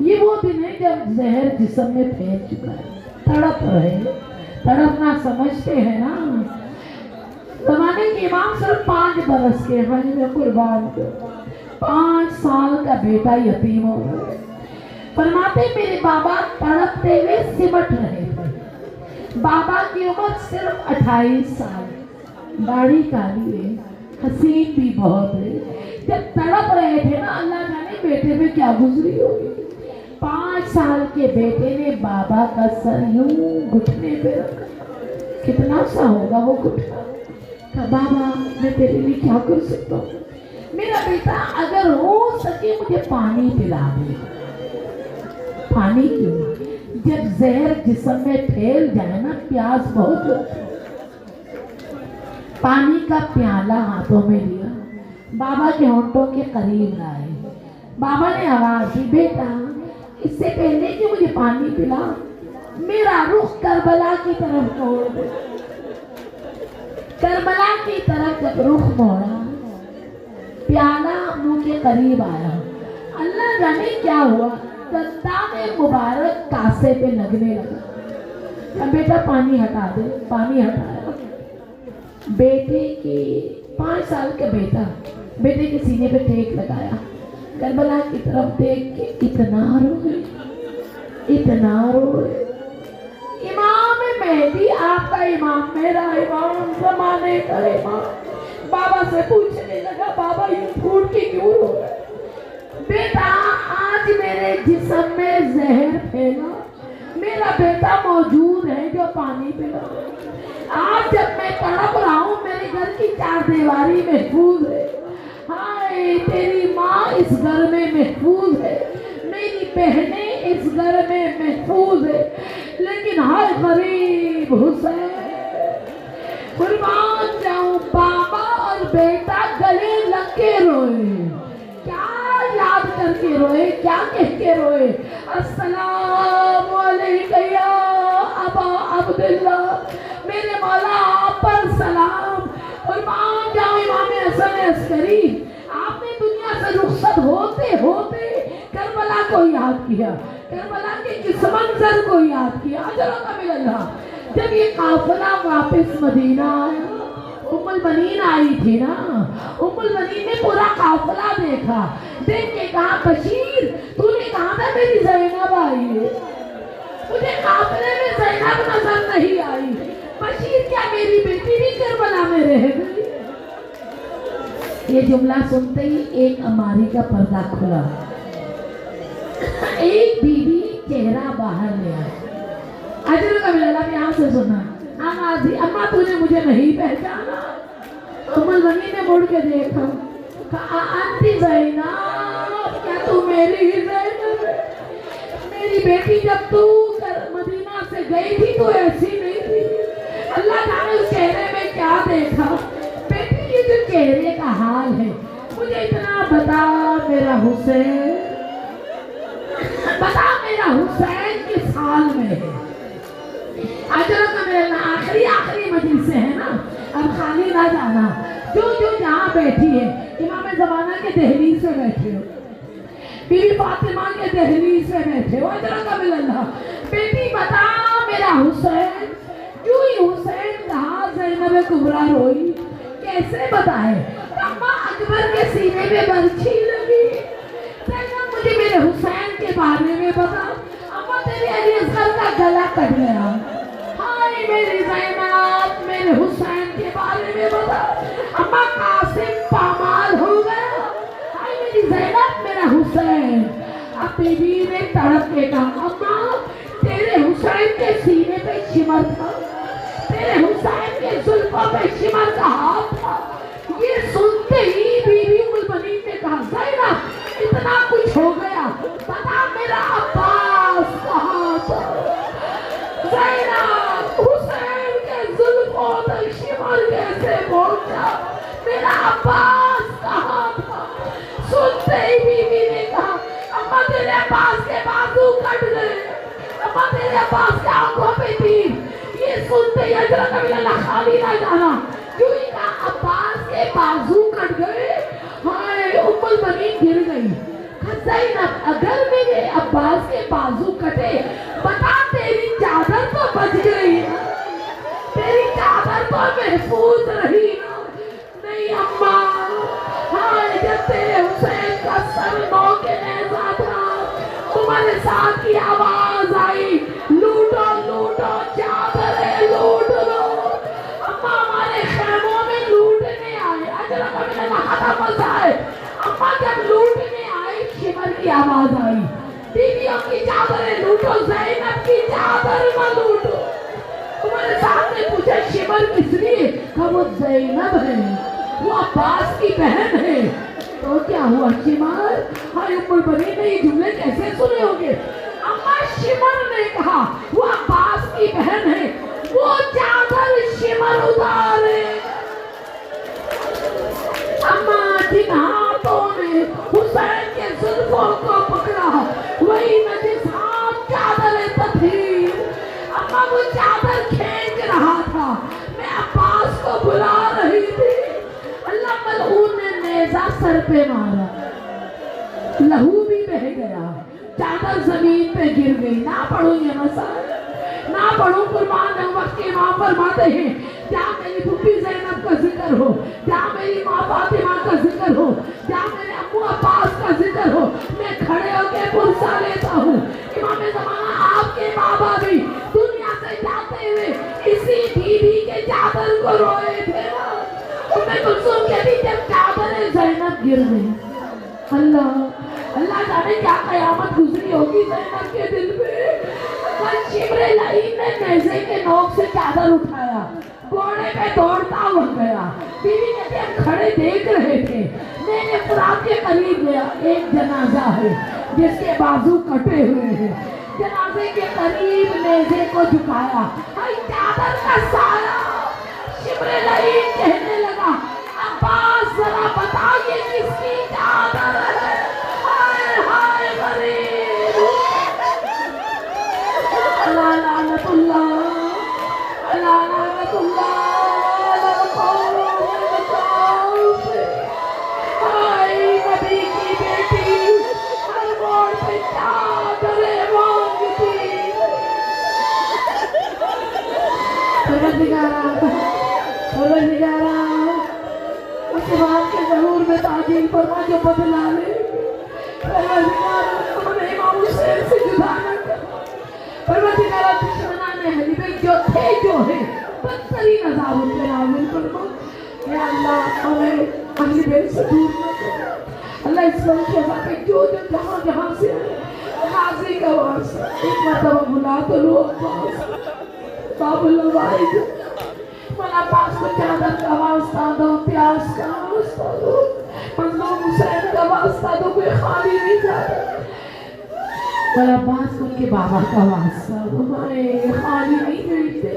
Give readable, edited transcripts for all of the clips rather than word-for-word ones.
ये वो दिन है जब जहर जिस्म में फैल चुका है, तड़प रहे, तड़पना समझते हैं ना। जमाने के इमाम सिर्फ 5 बरस के हैं, मैं कुर्बान को 5 साल का बेटा यतीम हो गया। फरमाते मेरे बाबा तड़पते हुए सिमट रहे थे। बाबा की उम्र सिर्फ 28 साल, दाढ़ी काली है, हसीन भी बहुत है। जब तड़प रहे थे ना, अल्लाह जाने बेटे में क्या गुजरी होगी। 5 साल के बेटे ने बाबा का सर यूं घुटने पे रखा, कितना सा होगा वो घुटना। कहा बाबा मैं तेरे लिए क्या कर सकता हूँ, मेरा बेटा अगर हो सके मुझे पानी पिला दे। पानी क्यों? जब जहर जिस्म में फैल जाए ना, प्यास बहुत लगती है। पानी का प्याला हाथों में लिया, बाबा के होंठों के करीब लाए। बाबा ने आवाज दी, बेटा इससे पहले कि मुझे पानी पिला, मेरा रुख करबला की तरफ मोड़ दे। करबला की तरफ जब रुख मोड़ा, प्याला मुंह के करीब आया। अल्लाह जाने क्या हुआ, दंता में मुबारक कासे पे लगने लगा। अब बेटा पानी हटा दे, पानी हटाया। बेटे के 5 साल का बेटा बेटे के सीने पे टेक लगाया, करबला की तरफ देख के इतना रोए, इतना रोए। इमाम मेहदी आपका इमाम, मेरा इमाम, जमाने का इमाम। बाबा से पूछने लगा, बाबा यूं फूट के क्यों रो रहे? बेटा आज मेरे जिस्म में जहर फैला, मेरा बेटा मौजूद है जो पानी पिला। आज जब मैं तड़प रहा हूँ, मेरे घर की 4 दीवारी महफूज है। हाय तेरी माँ इस घर में महफूज है, मेरी बहनें इस घर में महफूज है, लेकिन हाय गरीब हुसैन, कुर्बान जाऊं बाबा और बेटा गले लग के रोए। क्या याद करके रोए, क्या कह के रोए? अस्सलामु अलैका या अबा अब्दुल्ला, मेरे मौला आप पर सलाम। कुर्बान जाऊं इमाम हसन अस्करी, आपने दुनिया से रुखसत होते होते करबला को याद किया, करबला के किस मंजर को याद किया। अजर का मिलना। जब ये काफिला वापस मदीना आया, उम्मुल बनीन आई थी ना, उम्मुल बनीन ने पूरा काफिला देखा, देख के कहा बशीर तूने कहा था मेरी ज़ैनब आई है, मुझे काफिले में ज़ैनब नजर नहीं आई। बशीर क्या मेरी बेटी भी करबला में रह गई? ये जुमला सुनते ही एक अमारी का पर्दा खुला, एक बीवी चेहरा बाहर ले आई। अजर का मिला यहाँ से सुना, अम्मा तूने मुझे नहीं पहचाना? उम्मुल बनी ने मुड़ के देखा, कहा आंटी ज़ैनब, क्या तू मेरी ही ज़ैनब है? मेरी बेटी जब तू मदीना से गई थी तो ऐसी नहीं थी, अल्लाह जाने उस चेहरे में क्या देखा। बेटी ये जो चेहरे का हाल है, मुझे इतना बता मेरा हुसैन, बता मेरा हुसैन किस हाल में है? अजर का मेरा आखिरी मजलिस है ना, अब खाली ना जाना। जो जहाँ बैठी है, इमाम ज़माना के दहलीज से बैठे हो, बीवी फातिमा के दहलीज से बैठे हो। अजर का मिलना, बेटी बता मेरा हुसैन। क्यों ही हुसैन कहा, ज़ैनब कुबरा रोई, कैसे बताए? अम्मा अकबर के सीने में बर्छी लगी। ज़ैनब मुझे मेरे हुसैन के बारे में बता। अम्मा तेरे अली असगर का गला कट गया। हाय मेरी ज़ैनब मेरे हुसैन के बारे में बता। अम्मा कासिम पामाल हो गया। हाय मेरी ज़ैनब मेरा हुसैन। अब बीवी ने तड़प के कहा, अम्मा तेरे हुसैन के सीने पे शिमर था, तेरे हुसैन के जुल्फों पे शिमर का हाथ था। ये सुनते ही बीवी उम्मुल बनीन ने कहा, ज़ैनब इतना कुछ हो गया, बता मेरा अब्बास कहाँ था? ज़ैनब हुसैन के जुल्फों तक शिमर कैसे पहुंचा? मेरा अब्बास कहाँ था? सुनते ही बीवी ने कहा, अम्मा तेरे अब्बास के बाजू कट गए, अम्मा तेरे अब्बास के आंखों पे तीर। ये सुनते ही अजर कबीला खाली ना जाना, क्यों का अब्बास के बाजू कट गए। हाय उम्मुल बनीन गिर गई। زینب اگر میرے عباس کے بازو کٹے بتا تیری چادر تو بچ گئی نا، تیری چادر تو محفوظ رہی نا۔ نہیں اماں، ہائے جب تیرے حسین کا سر نو کے نیزہ تھا تمہارے ساتھ کی آواز آئی لوٹو لوٹو چادریں لوٹ لو۔ اماں ہمارے خیموں میں لوٹنے آئے، اجرا کا میں نے کہا مزہ ہے۔ اماں جب لوٹنے آئے شمر کی آواز آئی بیویوں کی چادریں لوٹو، زینب کی چادر نہ لوٹو۔ تمہارے ساتھ نے پوچھا شمر کس لیے؟ کہا وہ زینب ہے، وہ عباس کی بہن ہے۔ تو کیا ہوا شمر؟ ہائے ام البنین نے یہ جملے کیسے سنے ہوگے؟ اماں شمر نے کہا وہ عباس کی بہن ہے، وہ چادر شمر اتارے۔ اماں جن ہاتھوں نے حسین کے زلفوں کو پکڑا وہی نہ جس ہاتھ چادر تطہیر۔ اماں وہ چادر کھینچ رہا تھا، میں عباس کو بلا رہی تھی۔ اللہ ملعون نے نیزہ سر پہ مارا، لہو بھی بہہ گیا، چادر زمین پہ گر گئی۔ نہ پڑھوں یہ مسائل، نہ پڑھوں قربان وقت کے امام فرماتے ہیں جہاں میری پھپھی زینب کا ذکر ہو، جہاں میری ماں فاطمہ کا ذکر ہو، جہاں میرے ابو عباس کا ذکر ہو، میں کھڑے ہو کے پرسہ لیتا ہوں۔ امام زمانہ آپ کے بابا بھی دنیا سے جاتے ہوئے اسی بیوی کے چادر کو روئے تھے نا۔ ام کلثوم کہتی جب چادر زینب گر گئی، اللہ جانے کیا قیامت گزری ہوگی زینب کے دل میں۔ شمر لعین نے نیزے کے نوک سے چادر اٹھایا، گھوڑے پہ دوڑتا ہوا گیا۔ بیوی کہتے ہم کھڑے دیکھ رہے تھے، میرے فرات کے قریب گیا، ایک جنازہ ہے جس کے بازو کٹے ہوئے ہیں، جنازے کے قریب نیزے کو جھکایا، چادر کا سایہ۔ شمر لعین کہنے لگا عباس ذرا بتا یہ کس کی چادر ہے؟ ہائے ہائے غریب، اللہ لعنت اللہ، اللہ لعنت اللہ علی القوم الکافر۔ ہائے نبی کی بیٹی ہر موڑ پہ چادریں مانگتی۔ پروردگارا مسلمان کے ظہور میں تعجیل فرما جو بدلا لے۔ پروردگارا ہمیں امام حسین سے جدا نہ کر۔ پروردگارا دشمنان اہل بیت جو تھے جو ہیں بدترین عذاب ان پہ نازل فرما۔ یا اللہ ہمیں اہل بیت سے دور نہ کر۔ اللہ اس وقت کے وقت پہ جو جہاں جہاں سے غازی کا واسطہ ایک مرتبہ بلا تو لو عباس باب اللہ واحد مولا عباس کو چادر کا واسطہ دو، پیاس کا واسطہ دو، مظلوم حسین کا واسطہ دو، کوئی خالی نہیں جاتا۔ مولا عباس کو ان کے بابا کا واسطہ دو، ہمارے خالی نہیں بھیجتے۔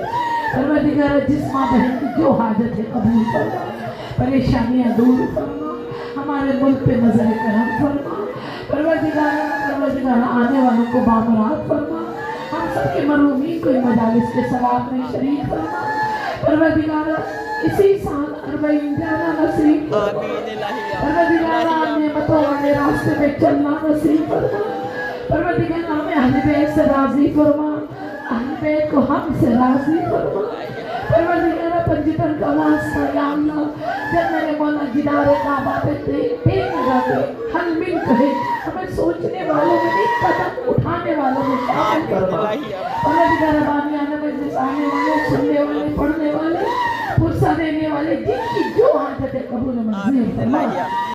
پروردگار جس ماں بہن کی جو حاجت ہے قبول فرما، پریشانیاں دور فرما، ہمارے ملک پہ نظر کرم فرما۔ پروردگار آنے والوں کو بامراد فرما، ہم سب کے مرحومین کو مجالس کے ثواب میں شریک فرما۔ پروردگار اسی سال 40 جانا نصیب فرما۔ پروردگار نعمتوں والے راستے میں چلنا نصیب فرما۔ پروردگار ہمیں اہل بیت سے راضی فرما، اہل بیت کو ہم سے راضی فرما۔ پروردگار پنجتن کا واسطہ یا اللہ جب میرے مولا جدار کعبہ پہ ٹیک لگاتے حل من کہے ہمیں سوچنے والوں میں نہیں قدم اٹھانے والوں میں شامل فرما۔ پروردگار بانی آنے مجلس آنے والے، سننے والے، پڑھنے والے، فرصہ دینے والے، جن کی جو حاجت ہے قبول و منظور فرما۔